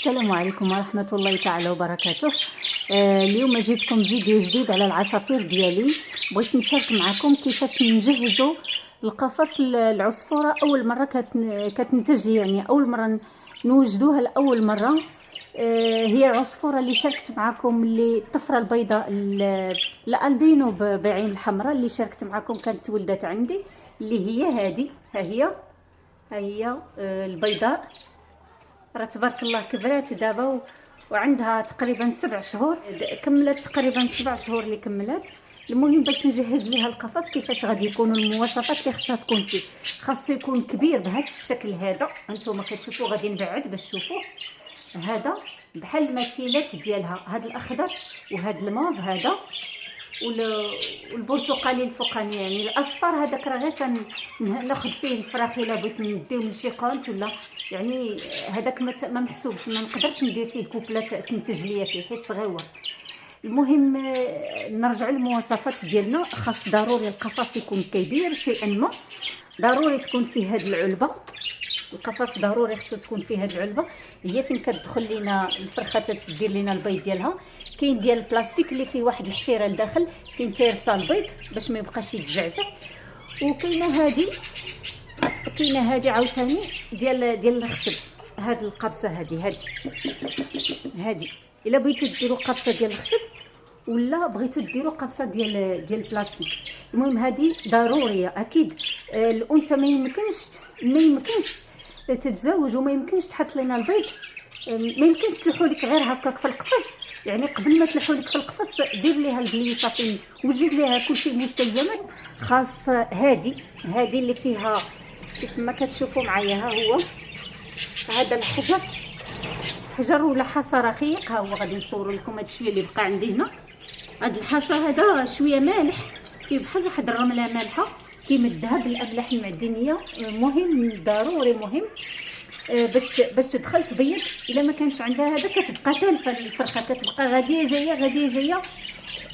السلام عليكم ورحمة الله تعالى وبركاته. اليوم جيتكم فيديو جديد على العصافير ديالي. بغيت نشارك معكم كيفاش نجهزوا القفص العصفورة أول مرة كتنتج، يعني أول مرة نوجدوها لأول مرة. هي العصفورة اللي شاركت معكم، اللي الطفرة البيضاء الألبينو بعين الحمراء اللي شاركت معكم كانت ولدت عندي، اللي هي هذه. ها هي البيضاء، راه تبارك الله كبرات دابا وعندها تقريبا 7 شهور، كملت تقريبا 7 شهور اللي كملت. المهم باش نجهز ليها القفص كيفاش غادي يكونوا المواصفات اللي خاصها تكون فيه. خاصو يكون كبير بهذا الشكل هذا، انتم كتشوفوا غادي نبعد باش تشوفوا. هذا بحال المثيلات ديالها، هذا الاخضر وهذا الموف هذا والبرتقالي الفوقاني، يعني الاصفر هذاك راه غير ناخذ فيه الفراخ الا بغيت نديو من شي قونت ولا، يعني هذاك ما محسوبش، ما نقدرش ندير فيه كوبلات تنتج ليا فيه حيت صغيور. المهم نرجع للمواصفات ديالنا. خاص ضروري القفص يكون كبير شيئا ما، ضروري تكون فيه هذه العلبه. القفص ضروري خصو تكون فيه هذه العلبه، هي فين كتدخل لينا الفرخه تدير لينا البيض ديالها. كاين ديال البلاستيك اللي فيه واحد الحفيره لداخل فين تيرسى البيض باش ما يبقاش يتجعزع. وكاينه هذه عاوتاني ديال الخشب، هاد القبصه هذه الا بغيتو ديروا قبصه ديال الخشب ولا بغيتو ديروا قبصه ديال البلاستيك. المهم هذه ضروريه اكيد. الانثى ما يمكنش تتزوج وما يمكنش تحط لنا البيض، ما يمكنش تلحو لك غير هكاك في القفص. يعني قبل ما تلحو لك في القفص دير ليها البليصه فين وجد ليها كلشي المستلزمات. خاص هذه اللي فيها كيف ما كتشوفوا معايا. ها هو هذا حجر ولا حصى رقيق، ها هو غادي نصور لكم هذا الشويه اللي بقى عندي هنا. هذا الحصى هذا شويه مالح، فيه بحال واحد الرمله مالحه كيمدها بالاملاح المعدنيه. مهم ضروري مهم باش تدخل تبيض. الا ما كانش عندها هذا كتبقى تالفه الفرخه، كتبقى غاديه جايه.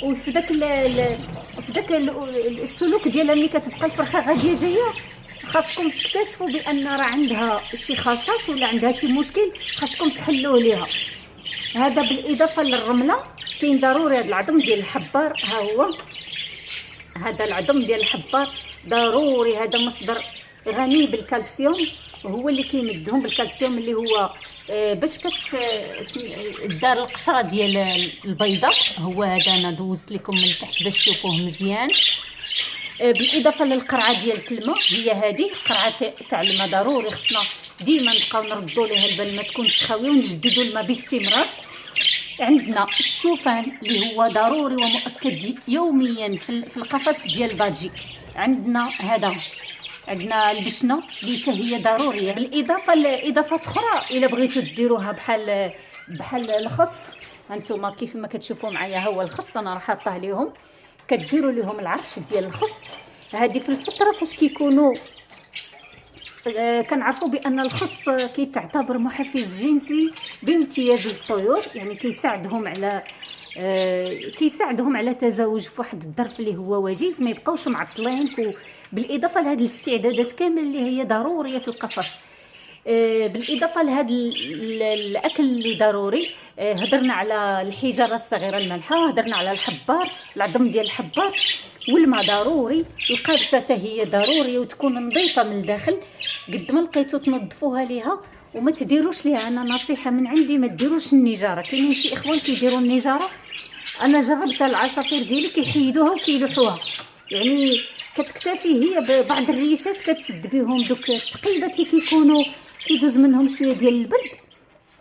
وفي داك السلوك ديالها ملي كتبقى الفرخه غاديه جايه، خاصكم تكتشفوا بان راه عندها شي خاصات ولا عندها شي مشكل، خاصكم تحلوه ليها. هذا بالاضافه للرمله كاين ضروري هذا العظم ديال الحبار. ها هو هذا العظم ديال الحبار ضروري، هذا مصدر غني بالكالسيوم، وهو اللي كيمدهم بالكالسيوم اللي هو باش دار القشره ديال البيضه. هو هذا انا دوزت لكم من تحت باش تشوفوه مزيان. بالاضافه للقرعه ديال الماء، هي هذه قرعه تاع الماء ضروري خصنا ديما نبقاو نردوا ليها البال ما تكونش خاويه، ونجددوا الماء باستمرار. عندنا الشوفان اللي هو ضروري ومؤكد يوميا في القفص ديال باجي. عندنا عندنا البشنه اللي هي ضروريه، بالاضافه لاضافات اخرى الا بغيتوا ديروها بحال الخص. هانتوما كيف ما كتشوفوا معايا، هو الخص انا راح حاطاه ليهم، كديروا لهم العرش ديال الخص. هذه في الفتره فاش كيكونوا كنعرفوا بان الخص كيتعتبر محفز جنسي بامتياز للطيور، يعني كيساعدهم على تزاوج في واحد الظرف اللي هو وجيز، ما يبقاوش معطلين. بالاضافه لهذه الاستعدادات كامله اللي هي ضروريه في القفص، بالاضافه لهذا الاكل اللي ضروري. هضرنا على الحجاره الصغيره المالحه، هضرنا على الحبار، العظم ديال الحبار، والماء ضروري. القابسه هي ضروري وتكون نظيفه من الداخل. قد ما لقيتو تنظفوها ليها وما تديروش ليها، انا نصيحه من عندي ما تديروش النجاره. كاينين شي اخوان كيديروا النجاره، انا جربتها العصافير ديالي كيحيدوها وكيلوحوها، يعني كتكتفي هي ببعض الريشات كتسد بهم دوك التقيبات اللي كيكونوا كيدوز منهم شويه ديال البرد،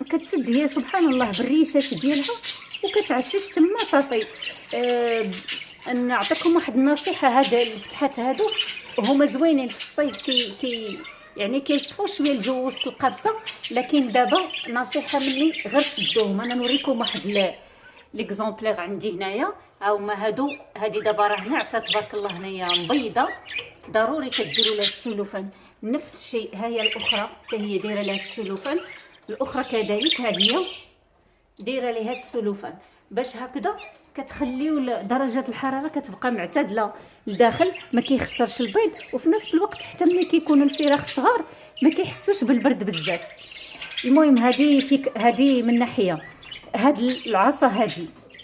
كتسد هي سبحان الله بالريشات ديالها وكتعشش تما صافي. نعطيكم واحد النصيحه، هذا الفتحات هادو هما زوينين في الصيف يعني كيطفوا شويه الجو وسط القبصه، لكن دابا نصيحه مني غير سدوهم. انا نوريكم واحد ليكزومبلير عندي هنايا، ها هما هادو. هادي دابا راه ناعسه تبارك الله هنايا مبيضه، ضروري كديروا لها السلوفان. نفس الشيء ها هي الاخرى حتى هي دايره لها السلوفان، الاخرى كذلك ها هي دايره لها السلوفان، باش هكذا كتخليو درجه الحراره كتبقى معتدله لداخل، ما كيخسرش البيض، وفي نفس الوقت حتى ملي كيكونوا الفراخ صغار ما كيحسوش بالبرد بزاف. المهم هذه فيك، هذه من ناحيه. هاد العصا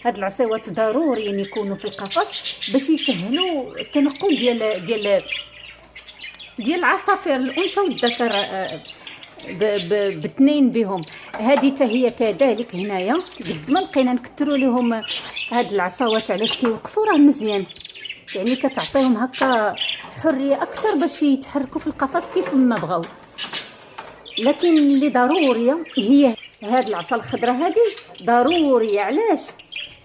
هاد العصيوات ضروري يعني يكونوا في القفص باش يسهلوا التنقل ديال العصافير الانثى والذكر باثنين بهم. هذه حتى هي كذلك هنايا قد ما لقينا نكثروا لهم هاد العصاوات. علاش كيوقفوا؟ راه مزيان، يعني كتعطيهم هكا حريه اكثر باش يتحركوا في القفص كيف ما بغاو. لكن اللي ضروريه هي هاد العصا الخضراء، هذه ضروريه. علاش؟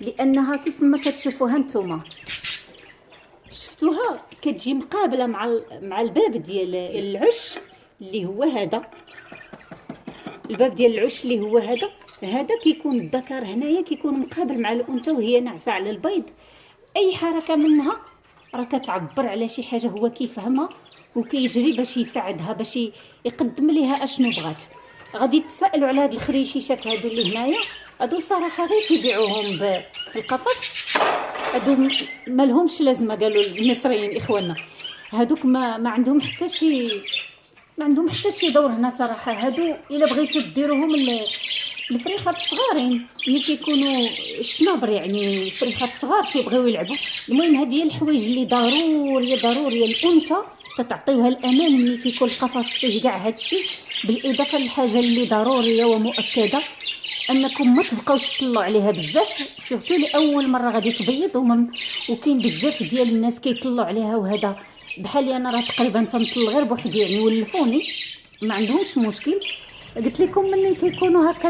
لانها كيف ما كتشوفوها نتوما، شفتوها كتجي مقابله مع الباب ديال العش اللي هو هذا. الباب ديال العش اللي هو هذا كيكون الذكر هنايا كيكون مقابل مع الانثى وهي ناعسه على البيض. اي حركه منها راه كتعبر على شي حاجه هو كيفهمها وكيجري باش يساعدها، باش يقدم ليها اشنو بغات. غادي تسالوا على هاد الخريشيشات هادو اللي هنايا، هادو صراحه غير تيبيعوهم في القفص، هادو ما لهمش لازمه. قالوا المصريين اخواننا هادوك ما عندهم حتى شي دور هنا صراحه. هادو الا بغيتو ديروهم الفريخات الصغارين اللي كيكونوا الشنابر، يعني الفريخات الصغار كيبغيو يلعبوا. المهم هذه هي الحوايج اللي ضروريه الانثى تعطيوها الامان ملي كيكون القفص فيه كاع هادشي. بالاضافه للحاجه اللي ضروريه ومؤكده انكم ما تبقاوش تطلعوا عليها بزاف، سورتو لاول مره غادي تبيض. وكاين بزاف ديال الناس كيطلعوا عليها، وهذا بحالي انا راه تقريبا تنطل غير بوحدي، يعني ولفوني ما عندهمش مشكل. قلت لكم ملي كيكونوا هكا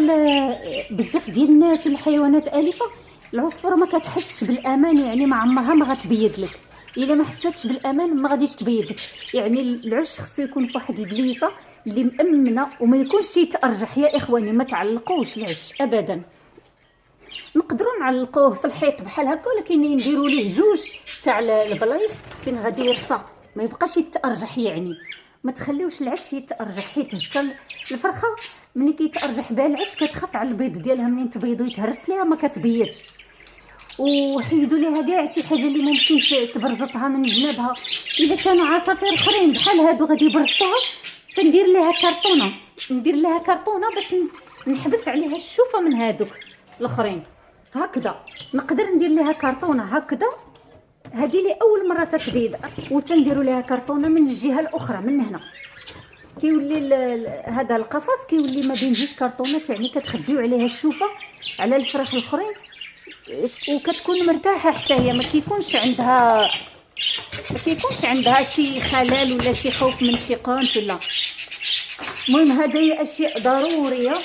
بزاف ديال الناس والحيوانات اليفه، العصفوره ما كتحسش بالامان، يعني ما عمرها ما غتبيض لك. الا ما حساتش بالامان ما غاديش تبيض لك. يعني العش خصو يكون في واحد البليصه اللي مامنه وما يكونش يتارجح. يا اخواني ما تعلقوش العش ابدا. نقدروا نعلقوه في الحيط بحال هكا، ولكن نديروا ليه جوج تاع البلايص فين غادي يرصى، ما يبقاش يتارجح. يعني ما تخليوش العش يتارجح، حيت هكا الفرخه ملي كيتارجح بها العش كتخاف على البيض ديالها. منين تبيض ويتهرس ليها ما كتبيضش. وحيدوا ليها كاع شي حاجه اللي ممكن تبرزطها من جنابها. الا كانوا عصافير اخرين بحال هادو غادي يبرزطوها، فندير لها كرتونه باش نحبس عليها الشوفه من هادوك الاخرين. هكذا نقدر ندير لها كرتونه هكذا. هذه لي اول مره تتبيض، وتنديروا لها كرتونه من الجهه الاخرى من هنا. كيولي هذا القفص كيولي ما بين جوج كرتونات، يعني كتخبيو عليها الشوفه على الفراخ الاخرين، وكتكون مرتاحه حتى هي. ما كيكونش عندها شي خلل ولا شي خوف من شي قانت ولا. المهم هذه اشياء ضروريه.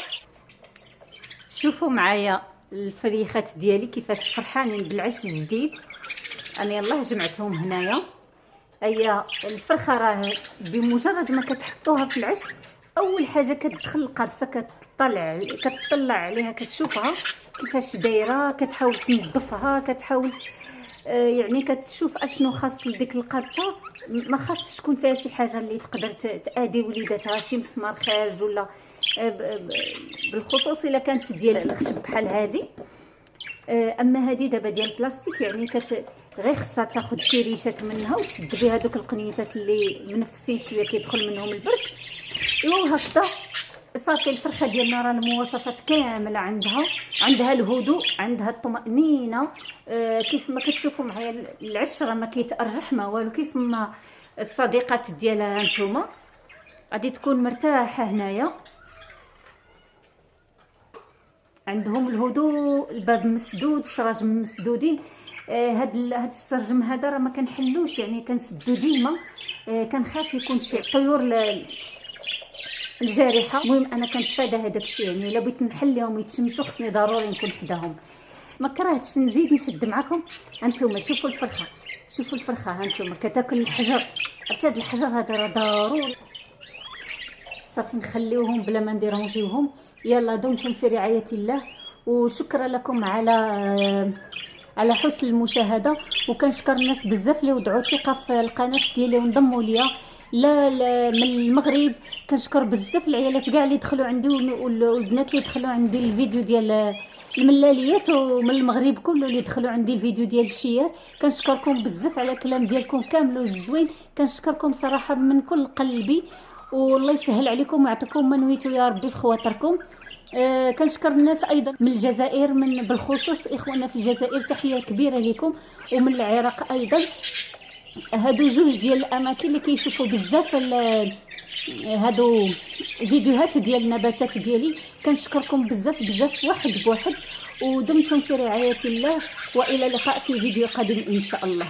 شوفوا معايا الفريخات ديالي كيفاش فرحانين بالعش الجديد. انا يلاه جمعتهم هنايا. هي الفرخه راه بمجرد ما كتحطوها في العش اول حاجه كتدخل القابسه كتطلع عليها، كتشوفها كيفاش دايره، كتحاول تنظفها، كتحاول يعني كتشوف اشنو خاص لديك القابسه. ما خاصش تكون فيها شي حاجه اللي تقدر تاذي وليداتها، شي مسمار خارج ولا بالخصوص الا كانت ديال الخشب بحال هذه. اما هذه دابا ديال البلاستيك، يعني غير خصها تاخذ شي ريشات منها وتسد بها دوك القنيتات اللي منفسين شويه كيدخل منهم البرد. ايوا هكذا صافي. الفرخه ديالنا راه المواصفات كامله عندها الهدوء، عندها الطمانينه. كيف ما كتشوفوا معايا العش راه ما كيتارجح ما والو. كيف ما الصديقات ديالها نتوما غادي تكون مرتاحه هنايا، عندهم الهدوء، الباب مسدود، الشراجم مسدودين. هاد السرجم هذا راه ما كنحلوش، يعني كنسدو ديما. كنخاف يكون شي طيور الجارحه. المهم انا كنتفادى هذاك الشيء، يعني الا بغيت نحل لهم يتشمشوا خصني ضروري نكون حداهم. ما كرهتش نزيد نشد معكم. هانتوما شوفوا الفرخه هانتوما كتاكل الحجر. حتى هذا الحجر هذا راه ضروري. صافي نخليوهم بلا ما نديرونجيوهم. يلا دمتم في رعايه الله، وشكرا لكم على حسن المشاهده. وكنشكر الناس بزاف اللي وضعوا ثقه في القناه ديالي وانضموا ليا لا من المغرب. كنشكر بزاف العيالات كاع اللي دخلوا عندي والبنات اللي دخلوا عندي الفيديو ديال الملاليات، ومن المغرب كله اللي دخلوا عندي الفيديو ديال الشيار. كنشكركم بزاف على الكلام ديالكم كامل والزوين. كنشكركم صراحه من كل قلبي. والله يسهل عليكم ويعطيكم ما نويتوا يا ربي في خواطركم. كنشكر الناس ايضا من الجزائر، من بالخصوص اخواننا في الجزائر، تحيه كبيره لكم، ومن العراق ايضا. هادو جوج ديال الاماكن اللي كيشوفوا بزاف هادو فيديوهات ديال النباتات ديالي. كنشكركم بزاف بزاف واحد بواحد، ودمتم في رعايه الله، والى اللقاء في فيديو قادم ان شاء الله.